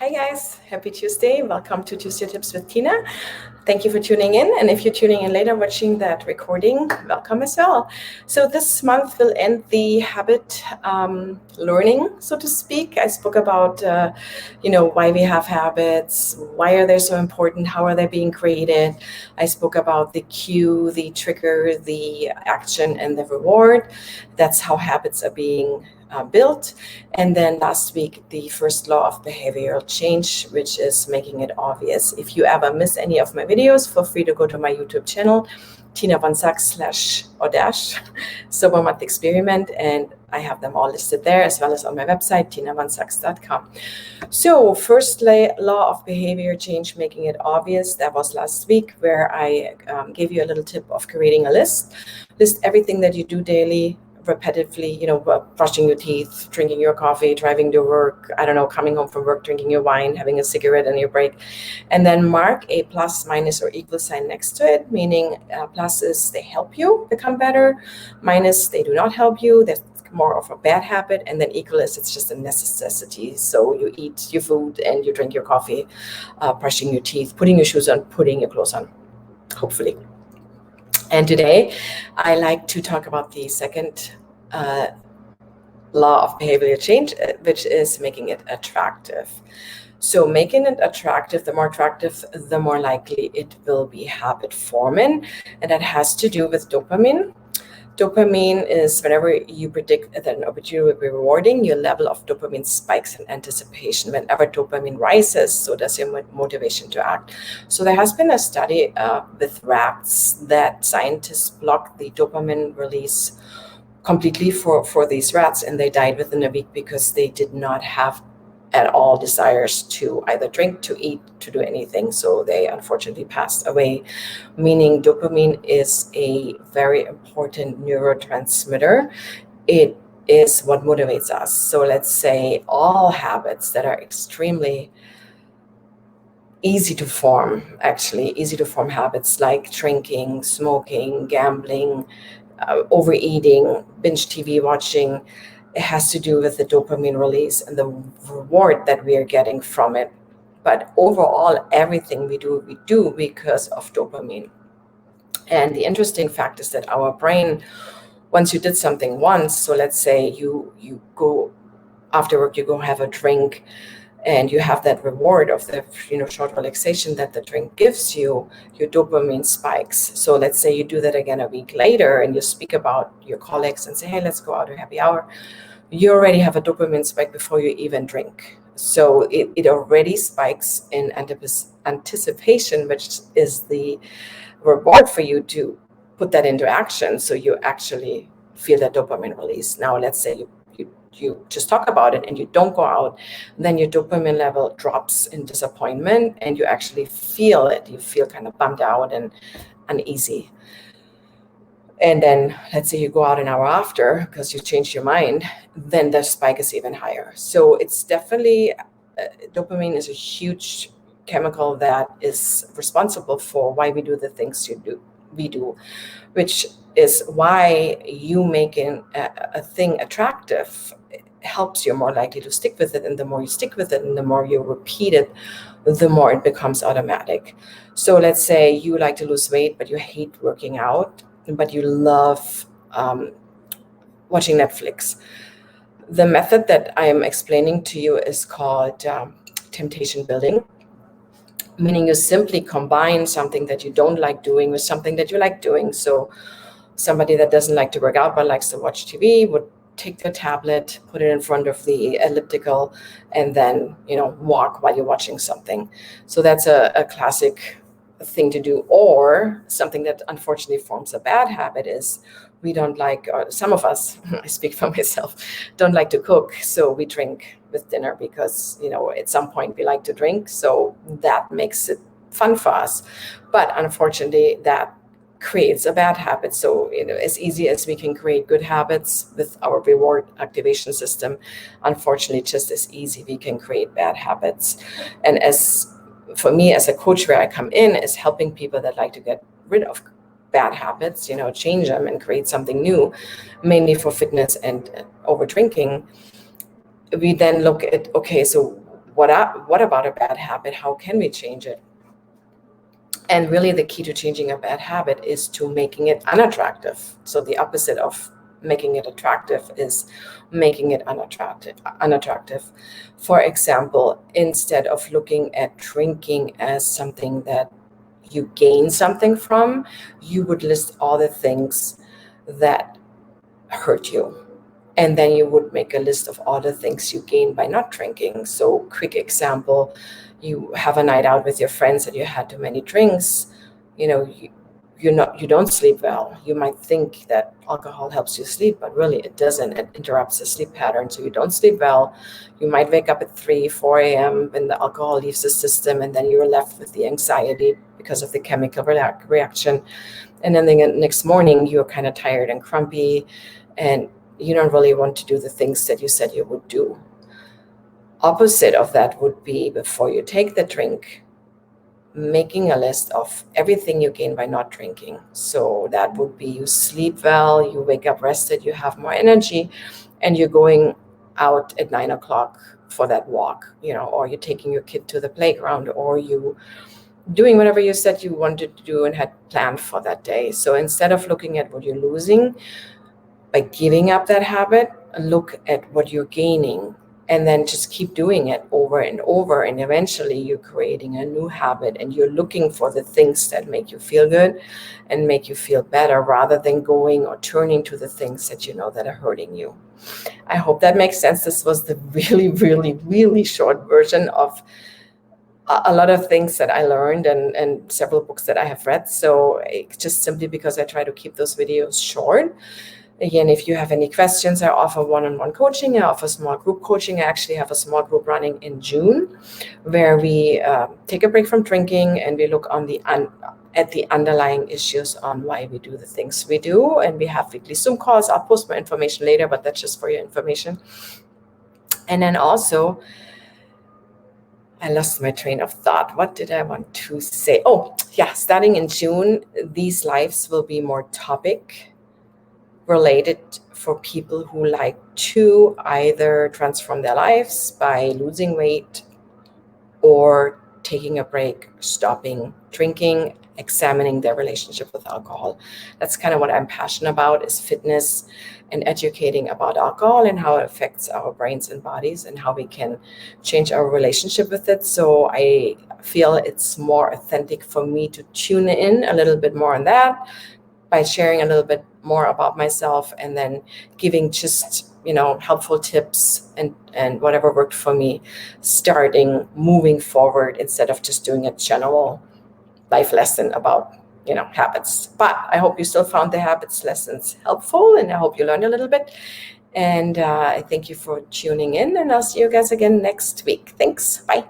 Hi guys, happy Tuesday. Welcome to Tuesday Tips with Tina. Thank you for tuning in. And if you're tuning in later watching that recording, welcome as well. So this month will end the habit learning, so to speak. I spoke about, why we have habits, why are they so important, how are they being created. I spoke about the cue, the trigger, the action, and the reward. That's how habits are being built. And then last week, the first law of behavioral change, which is making it obvious. If you ever miss any of my videos, feel free to go to my YouTube channel, Tina Van Sachs /Audash Sober Month Experiment, and I have them all listed there, as well as on my website, tinavansachs.com. So first law of behavior change, making it obvious. That was last week, where I gave you a little tip of creating a list everything that you do daily, repetitively, brushing your teeth, drinking your coffee, driving to work, coming home from work, drinking your wine, having a cigarette on your break, and then mark a plus, minus, or equal sign next to it, meaning plus is they help you become better, minus they do not help you, that's more of a bad habit, and then equal is it's just a necessity. So you eat your food and you drink your coffee, brushing your teeth, putting your shoes on, putting your clothes on, hopefully. And today, I like to talk about the second law of behavioral change, which is making it attractive. So making it attractive, the more likely it will be habit forming. And that has to do with dopamine. Dopamine is whenever you predict that an opportunity will be rewarding, your level of dopamine spikes in anticipation. Whenever dopamine rises, so does your motivation to act. So there has been a study with rats that scientists blocked the dopamine release completely for these rats, and they died within a week because they did not have at all desires to either drink, to eat, to do anything. So they unfortunately passed away, meaning dopamine is a very important neurotransmitter. It is what motivates us. So let's say all habits that are extremely easy to form habits like drinking, smoking, gambling, overeating, binge TV watching, it has to do with the dopamine release and the reward that we are getting from it. But overall, everything we do because of dopamine. And the interesting fact is that our brain, once you did something once, so let's say you go after work, you go have a drink, and you have that reward of the short relaxation that the drink gives you, your dopamine spikes. So let's say you do that again a week later and you speak about your colleagues and say, hey, let's go out to happy hour. You already have a dopamine spike before you even drink. So it already spikes in anticipation, which is the reward for you to put that into action. So you actually feel that dopamine release. Now, let's say you just talk about it and you don't go out, then your dopamine level drops in disappointment and you actually feel it. You feel kind of bummed out and uneasy. And then let's say you go out an hour after because you changed your mind, then the spike is even higher. So it's definitely, dopamine is a huge chemical that is responsible for why we do the things we do, which is why you making a thing attractive helps you more likely to stick with it. And the more you stick with it and the more you repeat it, the more it becomes automatic. So let's say you like to lose weight, but you hate working out, but you love watching Netflix. The method that I am explaining to you is called temptation building, meaning you simply combine something that you don't like doing with something that you like doing. So somebody that doesn't like to work out but likes to watch TV would take their tablet, put it in front of the elliptical, and then walk while you're watching something. So that's a classic thing to do. Or something that unfortunately forms a bad habit is we don't like, or some of us, I speak for myself, don't like to cook. So we drink with dinner because, at some point we like to drink. So that makes it fun for us. But unfortunately, that creates a bad habit. So, as easy as we can create good habits with our reward activation system, unfortunately, just as easy we can create bad habits. And for me, as a coach, where I come in is helping people that like to get rid of bad habits, change them and create something new, mainly for fitness and over drinking. We then look at, okay, so what about a bad habit? How can we change it? And really the key to changing a bad habit is to making it unattractive. So the opposite of making it attractive is making it unattractive. For example, instead of looking at drinking as something that you gain something from, you would list all the things that hurt you. And then you would make a list of all the things you gain by not drinking. So, quick example, you have a night out with your friends and you had too many drinks, you know, you don't sleep well. You might think that alcohol helps you sleep, but really it doesn't. It interrupts the sleep pattern. So you don't sleep well. You might wake up at 3, 4 a.m. when the alcohol leaves the system, and then you're left with the anxiety because of the chemical reaction. And then the next morning you're kind of tired and grumpy, and you don't really want to do the things that you said you would do. Opposite of that would be, before you take the drink, making a list of everything you gain by not drinking. So that would be you sleep well, you wake up rested, you have more energy, and you're going out at 9 o'clock for that walk, or you're taking your kid to the playground, or you doing whatever you said you wanted to do and had planned for that day. So instead of looking at what you're losing by giving up that habit, look at what you're gaining, and then just keep doing it over and over. And eventually you're creating a new habit, and you're looking for the things that make you feel good and make you feel better, rather than going or turning to the things that you know that are hurting you. I hope that makes sense. This was the really, really, really short version of a lot of things that I learned and several books that I have read. So just simply because I try to keep those videos short. Again, if you have any questions, I offer one-on-one coaching. I offer small group coaching. I actually have a small group running in June where we take a break from drinking and we look at the underlying issues on why we do the things we do. And we have weekly Zoom calls. I'll post more information later, but that's just for your information. And then also, I lost my train of thought. What did I want to say? Oh, yeah, starting in June, these lives will be more topic related for people who like to either transform their lives by losing weight or taking a break, stopping drinking, examining their relationship with alcohol. That's kind of what I'm passionate about, is fitness and educating about alcohol and how it affects our brains and bodies and how we can change our relationship with it. So I feel it's more authentic for me to tune in a little bit more on that by sharing a little bit more about myself, and then giving just helpful tips and whatever worked for me, moving forward, instead of just doing a general life lesson about habits. But I hope you still found the habits lessons helpful, and I hope you learned a little bit. And I thank you for tuning in, and I'll see you guys again next week. Thanks. Bye.